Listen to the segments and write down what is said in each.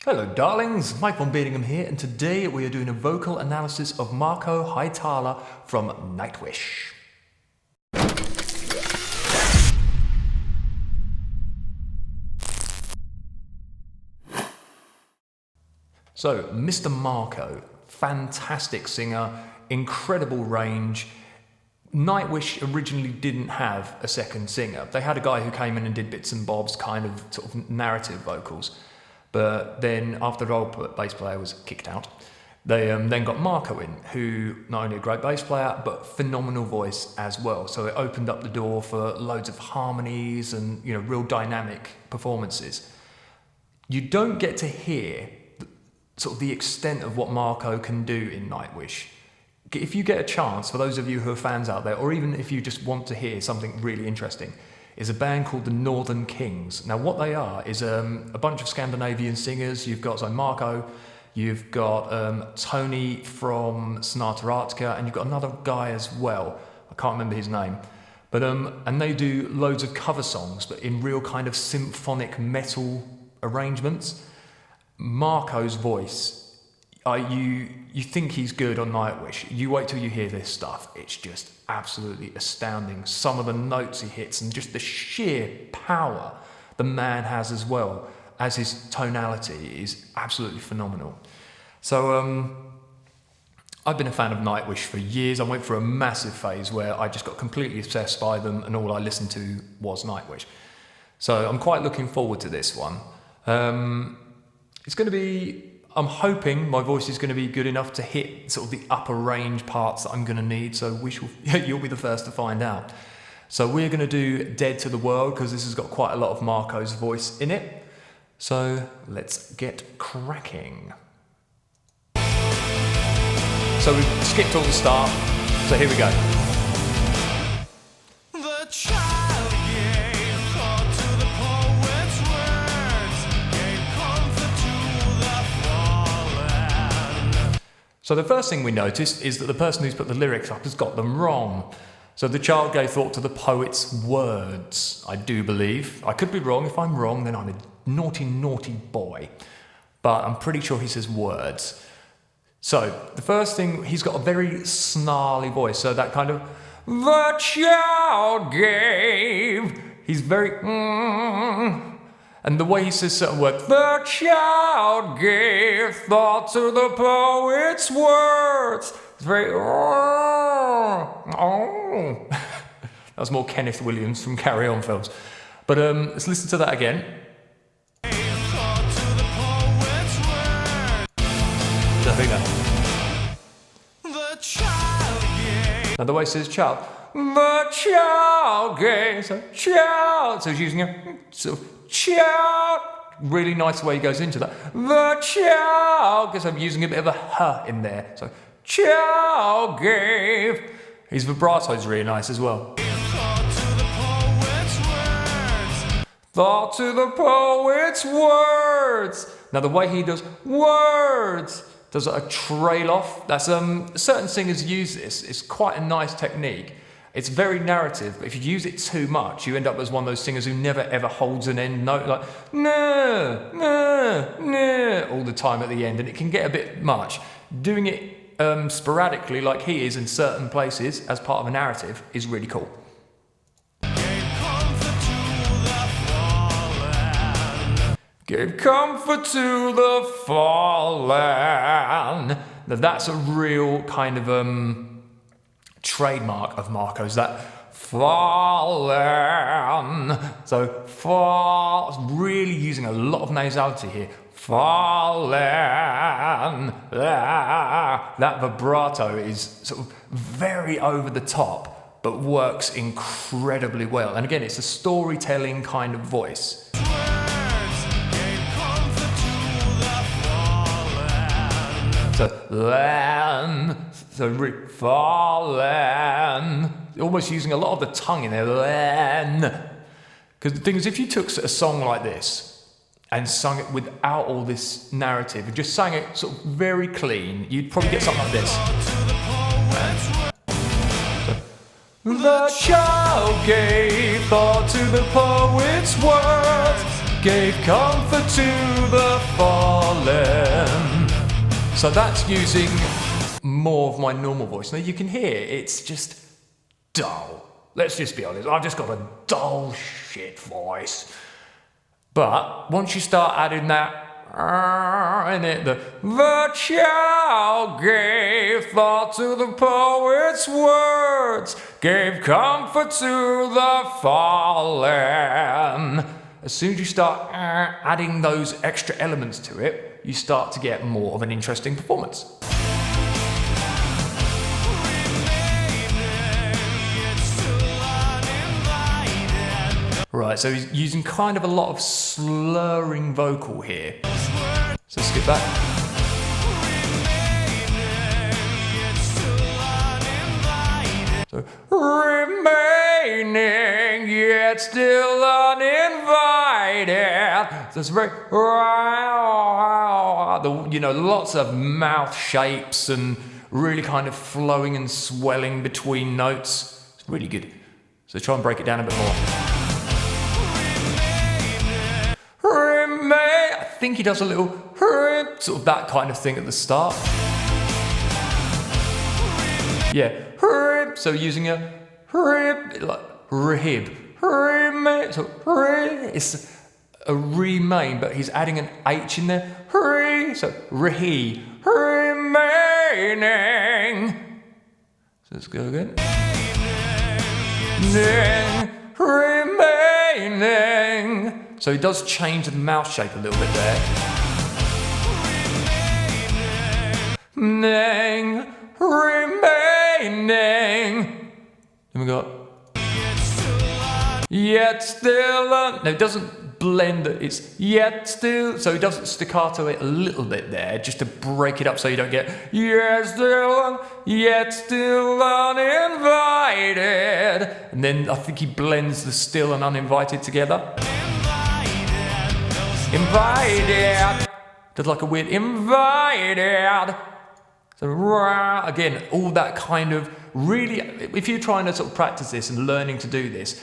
Hello darlings, Mike Vonbeardingham here, and today we are doing a vocal analysis of Marco Hietala from Nightwish. So, Mr. Marco, fantastic singer, incredible range. Nightwish originally didn't have a second singer. They had a guy who came in and did bits and bobs, kind of sort of narrative vocals. But then after the old bass player was kicked out, they then got Marco in, who not only a great bass player, but phenomenal voice as well. So it opened up the door for loads of harmonies and, you know, real dynamic performances. You don't get to hear sort of the extent of what Marco can do in Nightwish. If you get a chance, for those of you who are fans out there, or even if you just want to hear something really interesting, is a band called the Northern Kings. Now what they are is a bunch of Scandinavian singers. You've got Marco, you've got Tony from Sonata Arctica, and you've got another guy as well. I can't remember his name. But and they do loads of cover songs, but in real kind of symphonic metal arrangements. Marco's voice, you think he's good on Nightwish. You wait till you hear this stuff. It's just absolutely astounding. Some of the notes he hits and just the sheer power the man has as well as his tonality is absolutely phenomenal. So I've been a fan of Nightwish for years. I went through a massive phase where I just got completely obsessed by them and all I listened to was Nightwish. So I'm quite looking forward to this one. It's going to be, I'm hoping my voice is going to be good enough to hit sort of the upper range parts that I'm going to need, so you'll be the first to find out. So we're going to do Dead to the World, because this has got quite a lot of Marco's voice in it. So let's get cracking. So we've skipped all the start, so here we go. The child gave thought to the poet's words, gave comfort to the fallen. So the first thing we notice is that the person who's put the lyrics up has got them wrong. So the child gave thought to the poet's words, I do believe. I could be wrong. If I'm wrong, then I'm a naughty, naughty boy. But I'm pretty sure he says words. So the first thing, he's got a very snarly voice. So that kind of, the child gave. He's very, and the way he says certain words, the child gave thought to the poet's words. It's very, That was more Kenneth Williams from Carry On films. But let's listen to that again. Now the way he says child, the child gave, so child, so he's using a sort of child, really nice way he goes into that. The child, because I'm using a bit of a huh in there, so child gave. His vibrato is really nice as well. Thought to the poet's words. Now the way he does words, does a trail off. That's certain singers use this. It's quite a nice technique. It's very narrative, but if you use it too much, you end up as one of those singers who never ever holds an end note, like nah, nah, nah, all the time at the end, and it can get a bit much. Doing it sporadically, like he is in certain places, as part of a narrative, is really cool. Gave comfort to the fallen. Now that's a real kind of trademark of Marco's, that fallen. So fall, really using a lot of nasality here. Fallen. That vibrato is sort of very over the top, but works incredibly well. And again, it's a storytelling kind of voice. So lan, so fallen, almost using a lot of the tongue in there, lan. Because the thing is, if you took a song like this and sung it without all this narrative, and just sang it sort of very clean, you'd probably get something like this. The child gave thought to the poet's words, gave comfort to the fallen. So that's using more of my normal voice. Now you can hear it's just dull. Let's just be honest, I've just got a dull shit voice. But once you start adding that in it, the child gave thought to the poet's words, gave comfort to the fallen. As soon as you start adding those extra elements to it, you start to get more of an interesting performance. Right, so he's using kind of a lot of slurring vocal here. So skip back. So, remaining yet still uninvited. So it's very, you know, lots of mouth shapes and really kind of flowing and swelling between notes. It's really good. So try and break it down a bit more. I think he does a little sort of that kind of thing at the start. Yeah, so using a like rehib. So it's a remain, but he's adding an H in there. So rehe, remaining. So let's go again. Remaining. So he does change the mouth shape a little bit there. Remaining. Then we got yet still. No, it doesn't blend. It's yet still. So he does staccato it a little bit there, just to break it up, so you don't get yet still uninvited. And then I think he blends the still and uninvited together. Invited. Does like a weird invited. So again, all that kind of really, if you're trying to sort of practice this and learning to do this,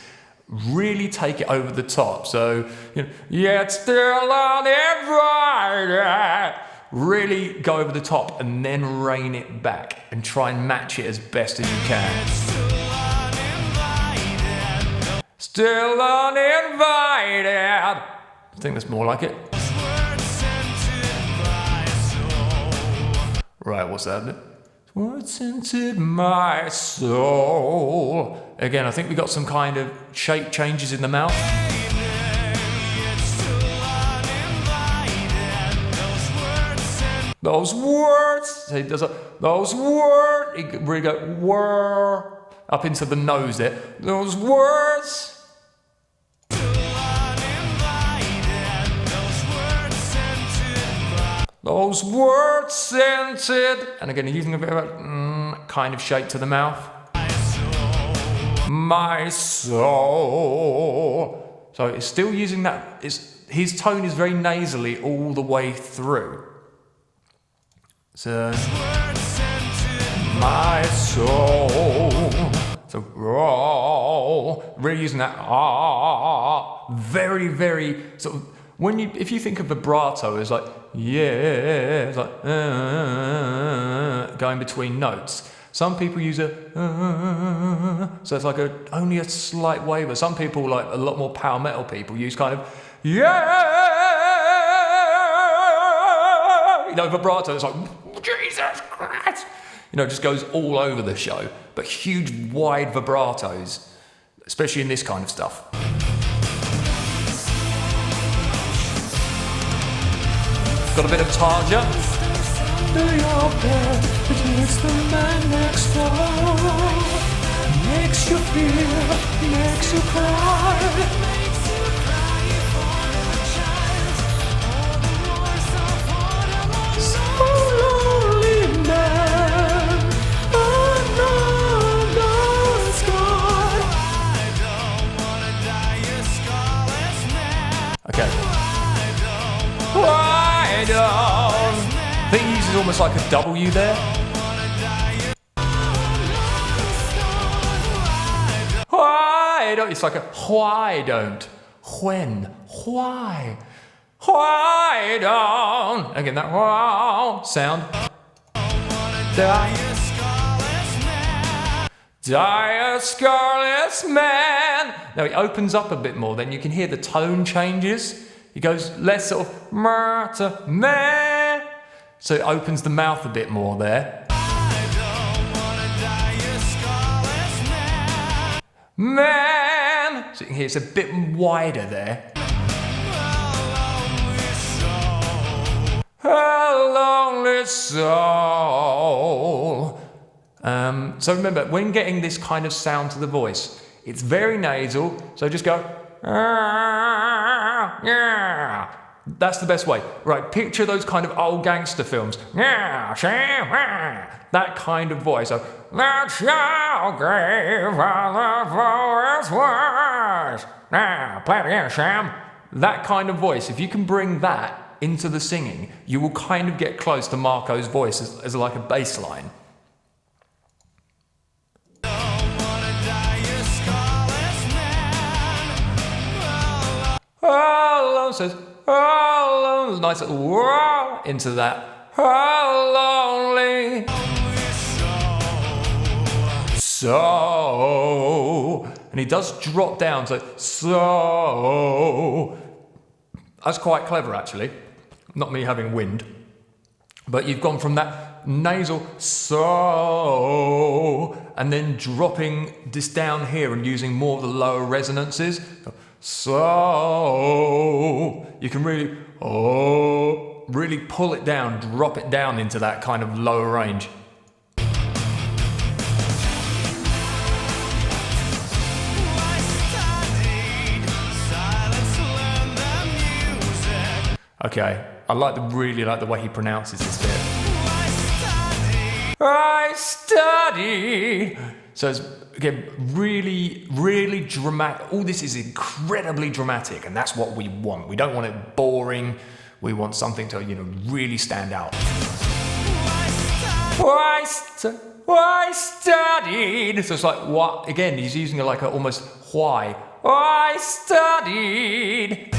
really take it over the top. So, you know, yet still uninvited. Really go over the top and then rein it back and try and match it as best as you can. Still uninvited. I think that's more like it. Right, what's that? What's entered my soul? Again, I think we got some kind of shape changes in the mouth. Those words. So he does those words. He really go whir up into the nose there. Those words. Those words scented, and again using a bit of a kind of shape to the mouth. My soul. So it's still using that. His tone is very nasally all the way through. So my soul. So really using that very, very sort of. If you think of vibrato as like, yeah, it's like, going between notes. Some people use a, so it's like only a slight waver. Some people, like a lot more power metal people, use kind of, yeah, you know, vibrato. It's like, Jesus Christ, you know, it just goes all over the show. But huge, wide vibratos, especially in this kind of stuff. Got a bit of Tarja. Do your bed, but it's the man next door. Makes you feel, makes you cry. So lonely man, under the sky. Okay. I think he uses almost like a W there. Why don't? It's like a why don't? When? Why? Why don't? Again, that wow sound. Die a scarless man. Now it opens up a bit more, then you can hear the tone changes. It goes less sort of ma to meh. So it opens the mouth a bit more there. Man. So you can hear it's a bit wider there. A lonely soul. So remember, when getting this kind of sound to the voice, it's very nasal, so just go, yeah. That's the best way. Right, picture those kind of old gangster films. That kind of voice. So, let's shall give all the voice. Play it again, Sam. That kind of voice, if you can bring that into the singing, you will kind of get close to Marco's voice as like a bass line. Oh, says, oh, nice little whoa into that. Oh, lonely. So, and he does drop down, so. That's quite clever, actually. Not me having wind. But you've gone from that nasal so, and then dropping this down here and using more of the lower resonances. So you can really pull it down, drop it down into that kind of lower range. Okay, I really like the way he pronounces this bit. I study. So it's, again, really, really dramatic. All this is incredibly dramatic, and that's what we want. We don't want it boring. We want something to, really stand out. I studied. So it's like, what? Again, he's using it like a almost why. I studied.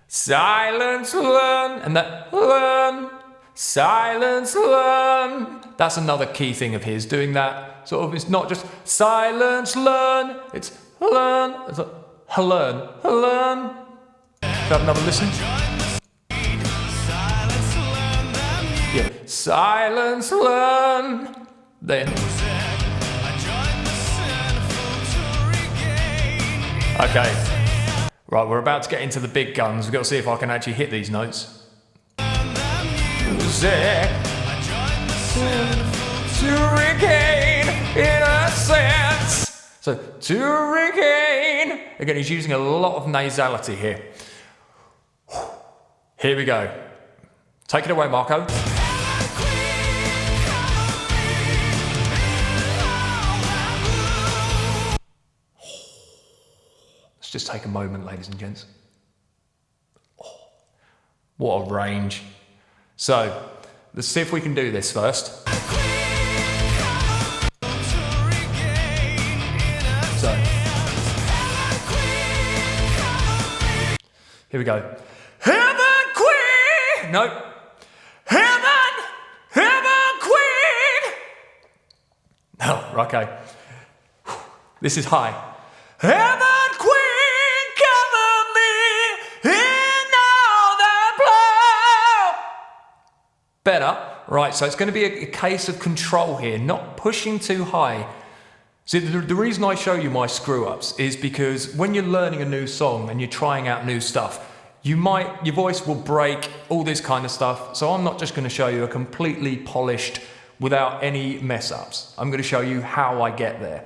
Silence, learn, and that learn. Silence, learn. That's another key thing of his, doing that sort of, it's not just silence, learn, it's learn, it's like, learn. Have another listen. Yeah, silence, learn, then. Okay, right, we're about to get into the big guns. We've got to see if I can actually hit these notes. Music to regain innocence. So to regain. Again, he's using a lot of nasality here. Here we go. Take it away, Marco. Let's just take a moment, ladies and gents. What a range. So, let's see if we can do this first. So, here we go. Heaven Queen! No. Heaven Queen! No, okay. This is high. Heaven Queen, cover me in all that blow. Better. Right, so it's going to be a case of control here, not pushing too high. See, the reason I show you my screw-ups is because when you're learning a new song and you're trying out new stuff, your voice will break, all this kind of stuff. So I'm not just going to show you a completely polished, without any mess-ups. I'm going to show you how I get there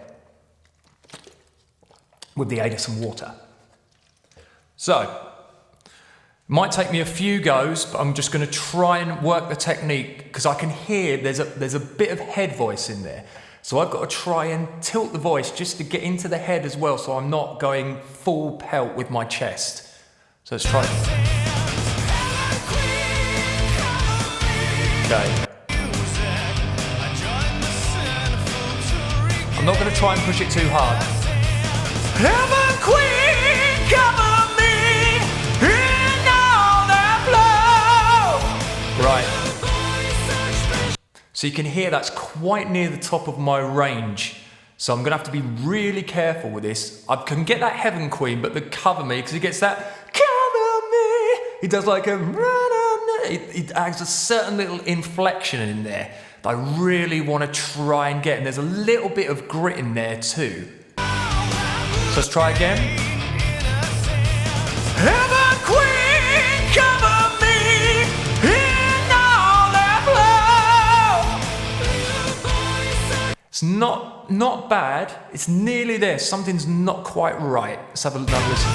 with the aid of some water. So, might take me a few goes, but I'm just going to try and work the technique because I can hear there's a bit of head voice in there. So I've got to try and tilt the voice just to get into the head as well, so I'm not going full pelt with my chest. So let's try. Okay. I'm not going to try and push it too hard. Heaven Queen, cover me in all that blow. Right. So you can hear that's quite near the top of my range. So I'm gonna have to be really careful with this. I can get that Heaven Queen, but the Cover Me, because he gets that Cover Me. He does like a it adds a certain little inflection in there that I really want to try and get. And there's a little bit of grit in there too. So let's try again. Heaven Queen, cover me in all that flow. It's not bad. It's nearly there. Something's not quite right. Let's have another listen.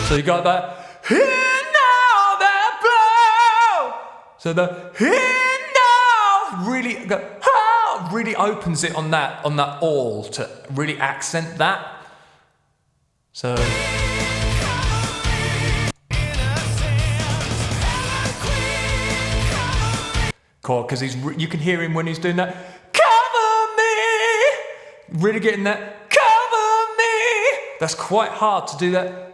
So you got that. In all that blow. So the in all really opens it on that all to really accent that. So cool, because you can hear him when he's doing that. Cover me, really getting that. Cover me. That's quite hard to do that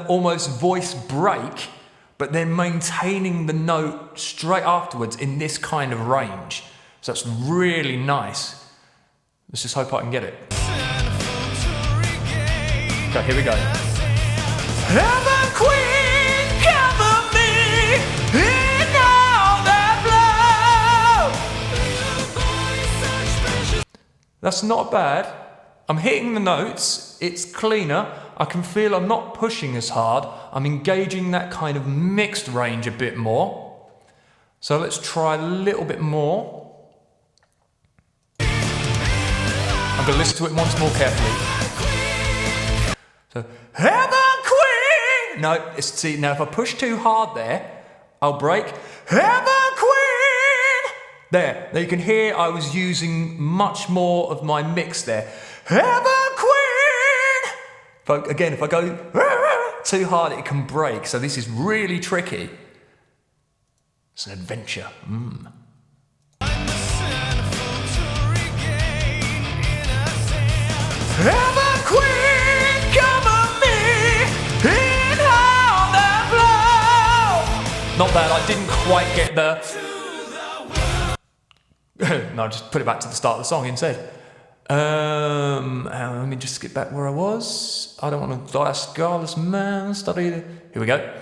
almost voice break, but then maintaining the note straight afterwards in this kind of range. So that's really nice. Let's just hope I can get it. Okay, here we go. Heaven Queen, cover me in all that blow. That's not bad. I'm hitting the notes. It's cleaner. I can feel I'm not pushing as hard. I'm engaging that kind of mixed range a bit more. So let's try a little bit more. I'm going to listen to it once more carefully. So, Heaven Queen! No, see, now if I push too hard there, I'll break. Heaven Queen! There, now you can hear I was using much more of my mix there. Heaven Queen! If I go too hard, it can break. So this is really tricky. It's an adventure. Heaven Queen, cover me in all that blow. Not bad. I didn't quite get the. No, just put it back to the start of the song instead. Let me just skip back where I was. I don't want to die a scarless man. Here we go.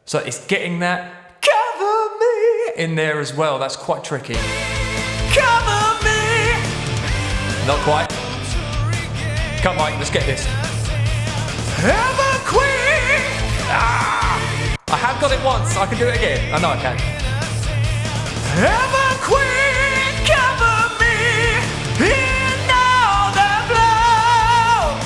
So it's getting that cover me in there as well. That's quite tricky. Cover me. Not quite. Come on, let's get this. Heaven Queen. I have got it once. I can do it again. I know I can. Heaven Queen, cover me in all that blow.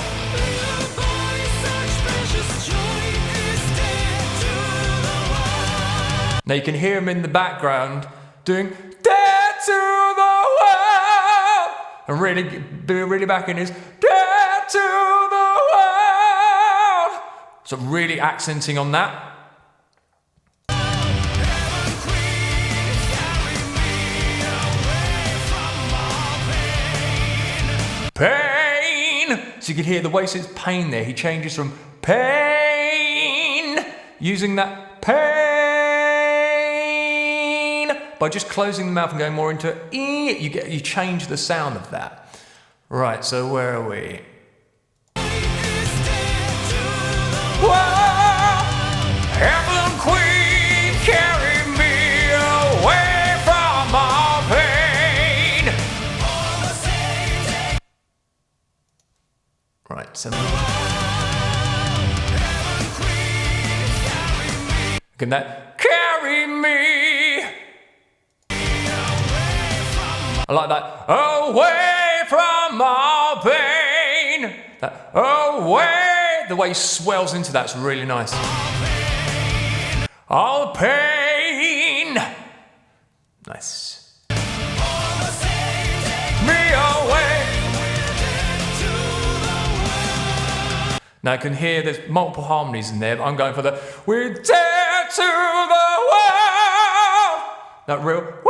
Now you can hear him in the background doing Dead to the World, and really back in his Dead to the World. So really accenting on that. Pain. So you can hear the way it says pain there. He changes from pain, using that pain by just closing the mouth and going more into e. You change the sound of that. Right. So where are we? Whoa, Heaven Queen, carry me away from all pain. Right, so can that carry me? I like that. Away from all pain. That away. The way he swells into that's really nice. All pain. Nice. Me away. Now I can hear there's multiple harmonies in there, but I'm going for the we're dead to the world. That real world.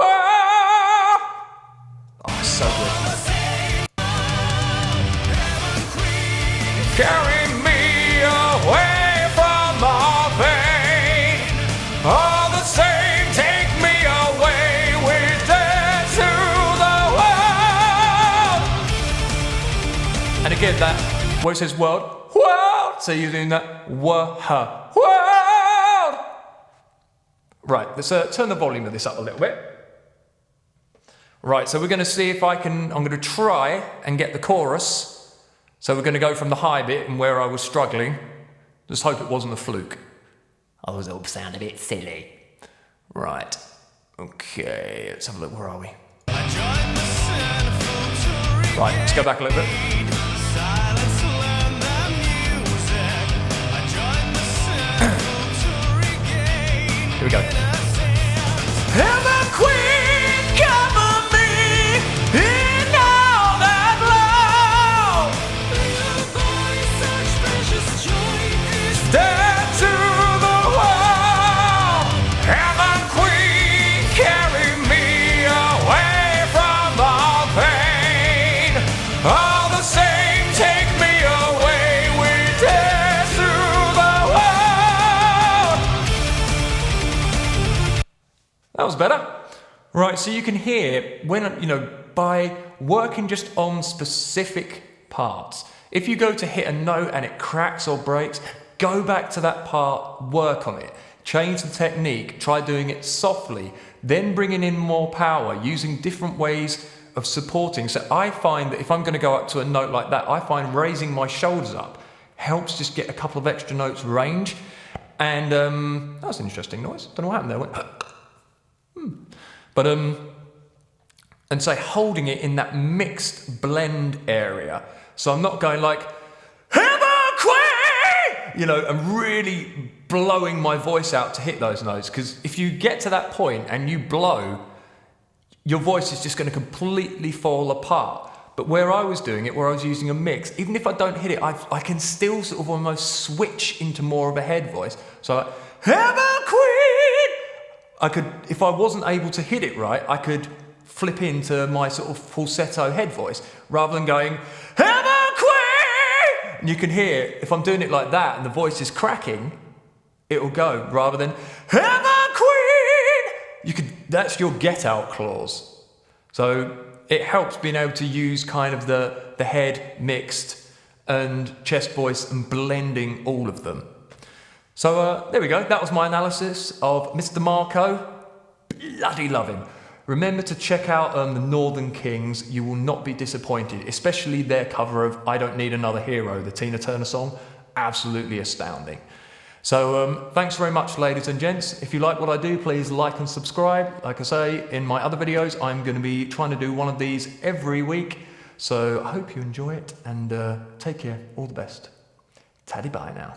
Oh, so good. Carry me away from all pain. All the same, take me away. get that, where it says world, world. So you're doing that, world. Right, let's turn the volume of this up a little bit. Right, so we're going to see if I'm going to try and get the chorus. So we're going to go from the high bit and where I was struggling. Just hope it wasn't a fluke. Otherwise it'll sound a bit silly. Right, okay, let's have a look, where are we? Right, let's go back a little bit. Here we go. Ever queen, cover me in all that love. Stand to the wall. Ever queen, carry me away from all pain. All the same, take me away. We dare to the world. That was better. Right, so you can hear when, by working just on specific parts. If you go to hit a note and it cracks or breaks, go back to that part, work on it. Change the technique, try doing it softly, then bringing in more power, using different ways of supporting. So I find that if I'm going to go up to a note like that, I find raising my shoulders up helps just get a couple of extra notes range. And that was an interesting noise. Don't know what happened there. It went, But, and say holding it in that mixed blend area. So I'm not going like, and really blowing my voice out to hit those notes. Because if you get to that point and you blow, your voice is just going to completely fall apart. But where I was doing it, where I was using a mix, even if I don't hit it, I can still sort of almost switch into more of a head voice. So like, I could, if I wasn't able to hit it right, I could flip into my sort of falsetto head voice rather than going, and you can hear, if I'm doing it like that and the voice is cracking, it'll go rather than, that's your get out clause. So it helps being able to use kind of the head mixed and chest voice and blending all of them. So there we go, that was my analysis of Mr. Marco. Bloody love him. Remember to check out the Northern Kings, you will not be disappointed, especially their cover of I Don't Need Another Hero, the Tina Turner song, absolutely astounding. So thanks very much, ladies and gents. If you like what I do, please like and subscribe. Like I say, in my other videos, I'm going to be trying to do one of these every week. So I hope you enjoy it and take care, all the best. Taddy bye now.